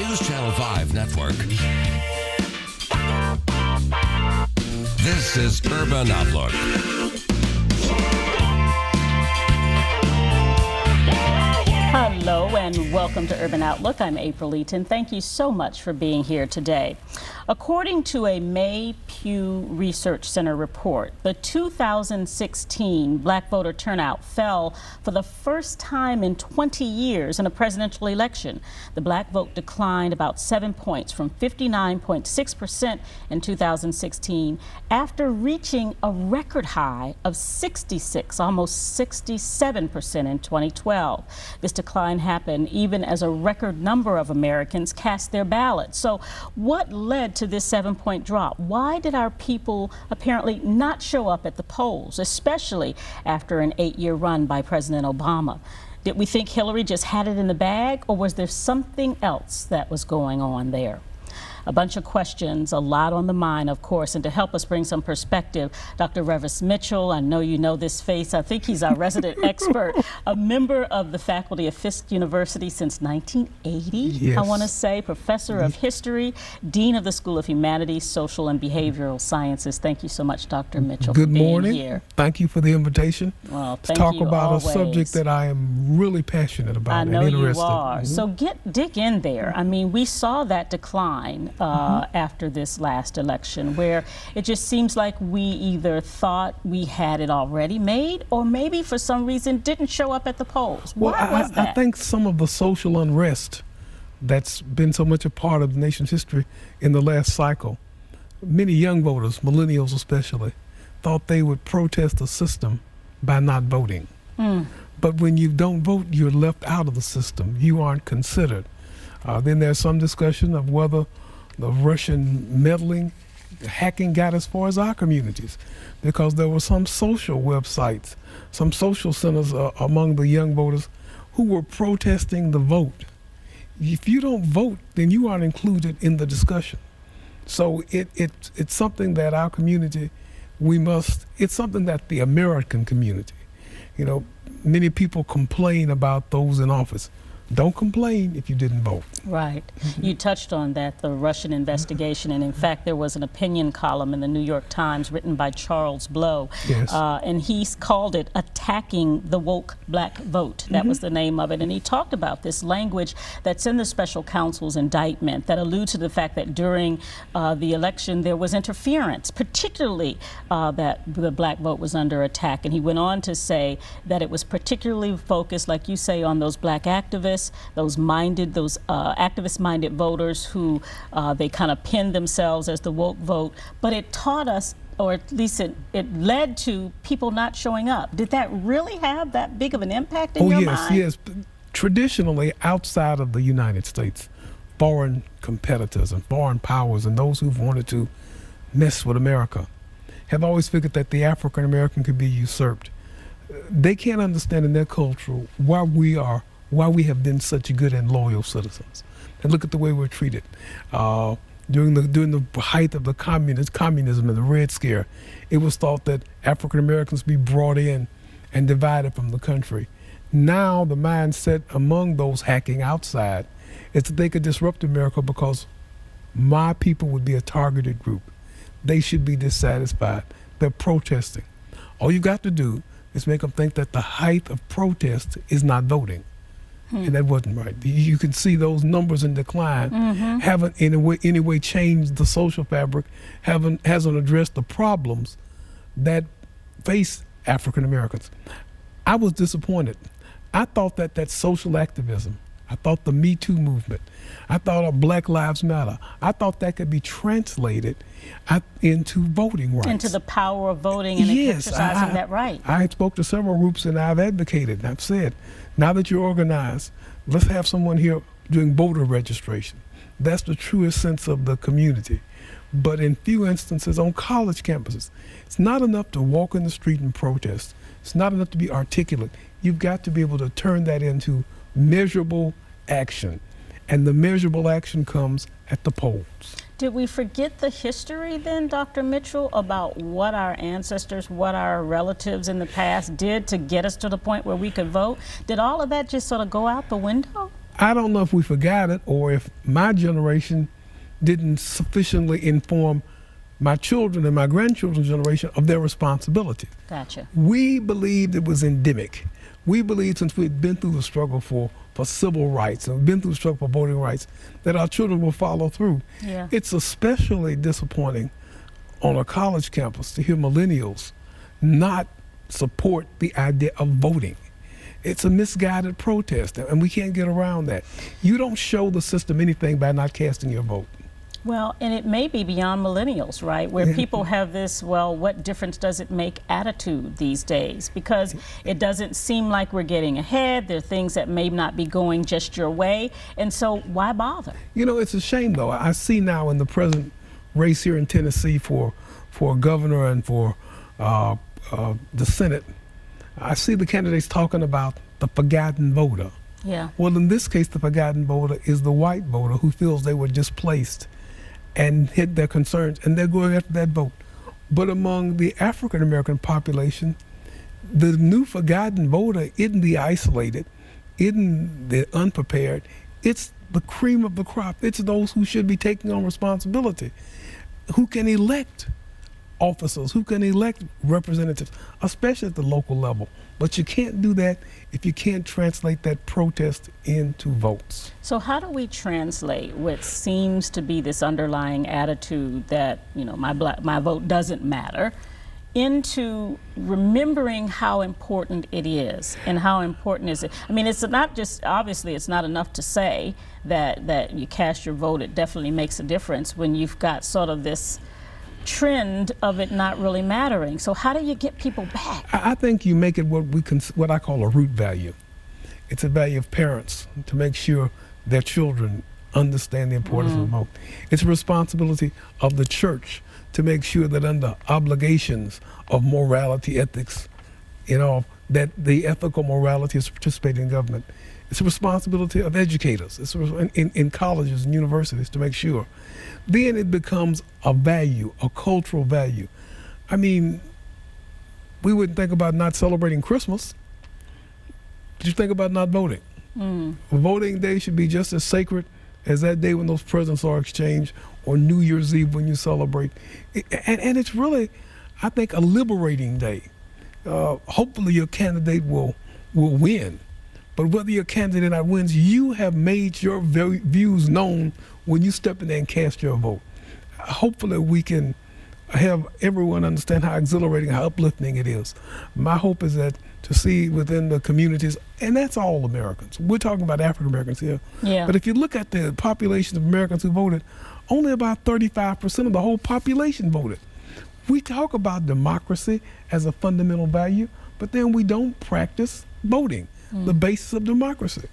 News Channel 5 Network. This is Urban Outlook. Hello and welcome to Urban Outlook. I'm April Eaton. Thank you so much for being here today. According to a May Pew Research Center report, the 2016 black voter turnout fell for the first time in 20 years in a presidential election. The black vote declined about 7 points from 59.6% in 2016 after reaching a record high of 66, almost 67% in 2012. This decline happened even as a record number of Americans cast their ballots. So what led to this 7-point drop? Why did our people apparently not show up at the polls, especially after an 8-year run by President Obama? Did we think Hillary just had it in the bag, or was there something else that was going on there? A bunch of questions, a lot on the mind, of course, and to help us bring some perspective, Dr. Reavis Mitchell, I know you know this face. I think he's our resident expert, a member of the faculty of Fisk University since 1980, yes. I want to say, professor of history, dean of the School of Humanities, Social and Behavioral Sciences. Thank you so much, Dr. Mitchell, Good for being morning. Here. Thank you for the invitation. Well, to talk about a subject that I am really passionate about I know and interested. You are. So dig in there. I mean, we saw that decline after this last election, where it just seems like we either thought we had it already made, or maybe for some reason didn't show up at the polls. Why was that? I think some of the social unrest that's been so much a part of the nation's history in the last cycle, many young voters, millennials especially, thought they would protest the system by not voting. But when you don't vote, you're left out of the system. You aren't considered. Then there's some discussion of whether the Russian meddling, hacking got as far as our communities, because there were some social websites, some social centers among the young voters who were protesting the vote. If you don't vote, then you aren't included in the discussion. So it's something that our community, it's something that the American community, you know, many people complain about those in office. Don't complain if you didn't vote. Right. You touched on that, the Russian investigation, and in fact there was an opinion column in the New York Times written by Charles Blow, yes. And he called it Attacking the Woke Black Vote. That was the name of it, and he talked about this language that's in the special counsel's indictment that alludes to the fact that during the election there was interference, particularly that the black vote was under attack, and he went on to say that it was particularly focused, like you say, on those black activists, those activist-minded voters who they kind of pinned themselves as the woke vote. But it taught us, or at least it led to people not showing up. Did that really have that big of an impact in your mind? Yes. Traditionally, outside of the United States, foreign competitors and foreign powers and those who've wanted to mess with America have always figured that the African American could be usurped. They can't understand in their culture why we have been such good and loyal citizens. And look at the way we're treated. During the height of the communism and the Red Scare, it was thought that African Americans be brought in and divided from the country. Now the mindset among those hacking outside is that they could disrupt America because my people would be a targeted group. They should be dissatisfied. They're protesting. All you got to do is make them think that the height of protest is not voting. And that wasn't right. You can see those numbers in decline haven't in any way changed the social fabric, hasn't addressed the problems that face African Americans. I was disappointed. I thought that social activism, I thought the Me Too movement, I thought of Black Lives Matter, I thought that could be translated into voting rights. Into the power of voting and exercising that right. I spoke to several groups and I've advocated and I've said, now that you're organized, let's have someone here doing voter registration. That's the truest sense of the community. But in few instances on college campuses, it's not enough to walk in the street and protest. It's not enough to be articulate. You've got to be able to turn that into measurable action. And the measurable action comes at the polls. Did we forget the history then, Dr. Mitchell, about what our ancestors, what our relatives in the past did to get us to the point where we could vote? Did all of that just sort of go out the window? I don't know if we forgot it or if my generation didn't sufficiently inform my children and my grandchildren's generation of their responsibility. Gotcha. We believed it was endemic. We believed, since we had been through the struggle for civil rights and been through the struggle for voting rights, that our children will follow through. Yeah. It's especially disappointing on a college campus to hear millennials not support the idea of voting. It's a misguided protest, and we can't get around that. You don't show the system anything by not casting your vote. Well, and it may be beyond millennials, right? Where people have this, well, what difference does it make attitude these days? Because it doesn't seem like we're getting ahead. There are things that may not be going just your way. And so why bother? You know, it's a shame, though. I see now in the present race here in Tennessee for governor and for the Senate, I see the candidates talking about the forgotten voter. Yeah. Well, in this case, the forgotten voter is the white voter who feels they were displaced and hid their concerns, and they're going after that vote. But among the African American population, the new forgotten voter isn't the isolated, isn't the unprepared. It's the cream of the crop. It's those who should be taking on responsibility, who can elect officers, who can elect representatives, especially at the local level. But you can't do that if you can't translate that protest into votes. So how do we translate what seems to be this underlying attitude that, you know, my vote doesn't matter, into remembering how important it is? And how important is it? I mean, it's not just, obviously it's not enough to say that you cast your vote. It definitely makes a difference when you've got sort of this trend of it not really mattering. So how do you get people back? I think you make it what I call a root value. It's a value of parents to make sure their children understand the importance of the vote. It's a responsibility of the church to make sure that under obligations of morality, ethics, you know, that the ethical morality is participating in government. It's a responsibility of educators. It's in colleges and universities to make sure. Then it becomes a value, a cultural value. I mean, we wouldn't think about not celebrating Christmas. But you think about not voting. Voting day should be just as sacred as that day when those presents are exchanged, or New Year's Eve when you celebrate. And it's really, I think, a liberating day. Hopefully your candidate will win. But whether your candidate not wins, you have made your views known when you step in there and cast your vote. Hopefully we can have everyone understand how exhilarating, how uplifting it is. My hope is that to see within the communities, and that's all Americans. We're talking about African Americans here. Yeah. But if you look at the population of Americans who voted, only about 35% of the whole population voted. We talk about democracy as a fundamental value, but then we don't practice voting, the basis of democracy.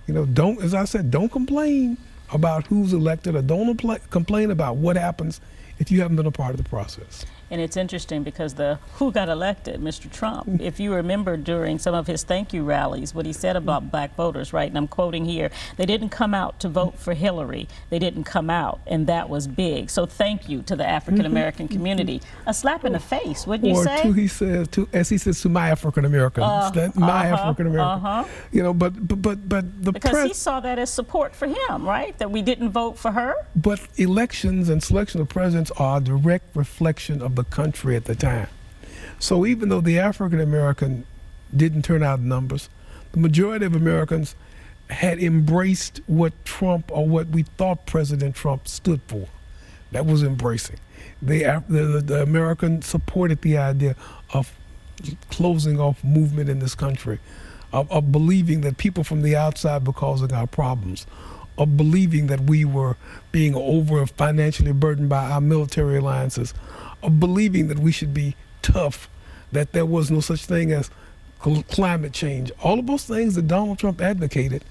You know, as I said, don't complain about who's elected, or don't complain about what happens if you haven't been a part of the process. And it's interesting because who got elected, Mr. Trump, if you remember during some of his thank you rallies, what he said about black voters, right? And I'm quoting here, they didn't come out to vote for Hillary. They didn't come out, and that was big. So thank you to the African American community. A slap in the face, wouldn't you say? Or as he says, to my African Americans, my African American. You know, but because he saw that as support for him, right? That we didn't vote for her. But elections and selection of presidents are a direct reflection of the country at the time. So even though the African American didn't turn out in numbers, the majority of Americans had embraced what Trump, or what we thought President Trump stood for. That was embracing. The American supported the idea of closing off movement in this country, of believing that people from the outside were causing our problems, of believing that we were being over financially burdened by our military alliances, of believing that we should be tough, that there was no such thing as climate change. All of those things that Donald Trump advocated,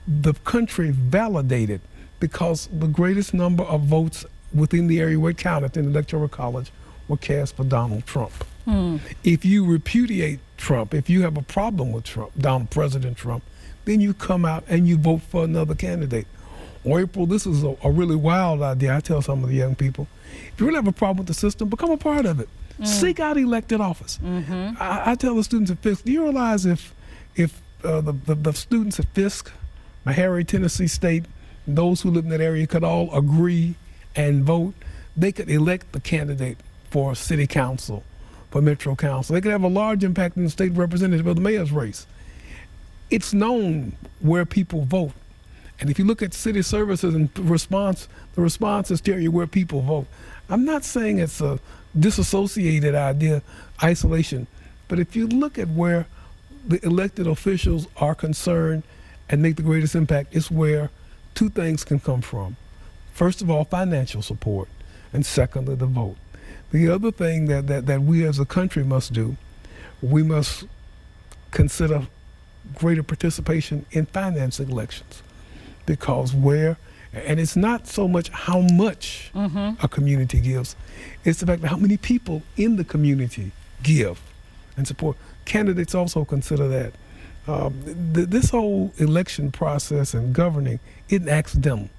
the country validated, because the greatest number of votes within the area where it counted in the Electoral College were cast for Donald Trump. If you repudiate Trump, if you have a problem with Trump, President Trump, then you come out and you vote for another candidate. Or April, this is a really wild idea. I tell some of the young people, if you really have a problem with the system, become a part of it. Seek out elected office. I tell the students at Fisk, do you realize if the students at Fisk Meharry, Tennessee State, those who live in that area could all agree and vote. They could elect the candidate for city council, for metro council. They could have a large impact in the state representative of the mayor's race. It's known where people vote. And if you look at city services and the responses tell you where people vote. I'm not saying it's a disassociated idea, isolation, but if you look at where the elected officials are concerned and make the greatest impact, it's where two things can come from. First of all, financial support, and secondly, the vote. The other thing that we as a country must do, we must consider greater participation in financing elections. Because and it's not so much how much a community gives, it's the fact that how many people in the community give and support. Candidates also consider that. This whole election process and governing isn't accidental.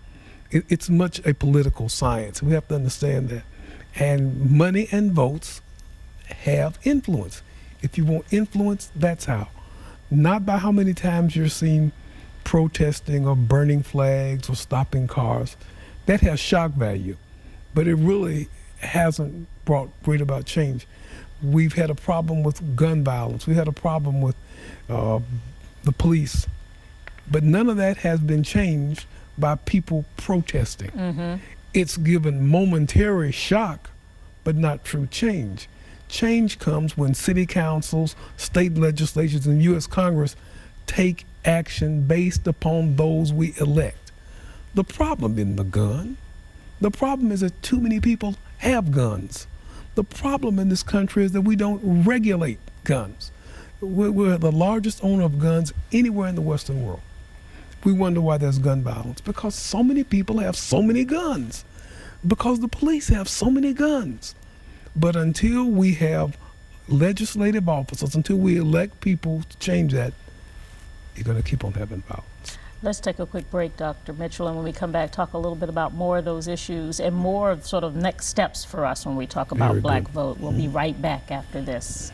It's much a political science. We have to understand that. And money and votes have influence. If you want influence, that's how. Not by how many times you're seen protesting or burning flags or stopping cars. That has shock value, but it really hasn't brought great about change. We've had a problem with gun violence. We had a problem with the police, but none of that has been changed by people protesting. It's given momentary shock, but not true change. Change comes when city councils, state legislatures, and U.S. Congress take action based upon those we elect. The problem isn't the gun. The problem is that too many people have guns. The problem in this country is that we don't regulate guns. We're the largest owner of guns anywhere in the Western world. We wonder why there's gun violence. Because so many people have so many guns. Because the police have so many guns. But until we have legislative officers, until we elect people to change that, you're going to keep on having violence. Let's take a quick break, Dr. Mitchell, and when we come back, talk a little bit about more of those issues and more of sort of next steps for us when we talk about Black vote. We'll be right back after this.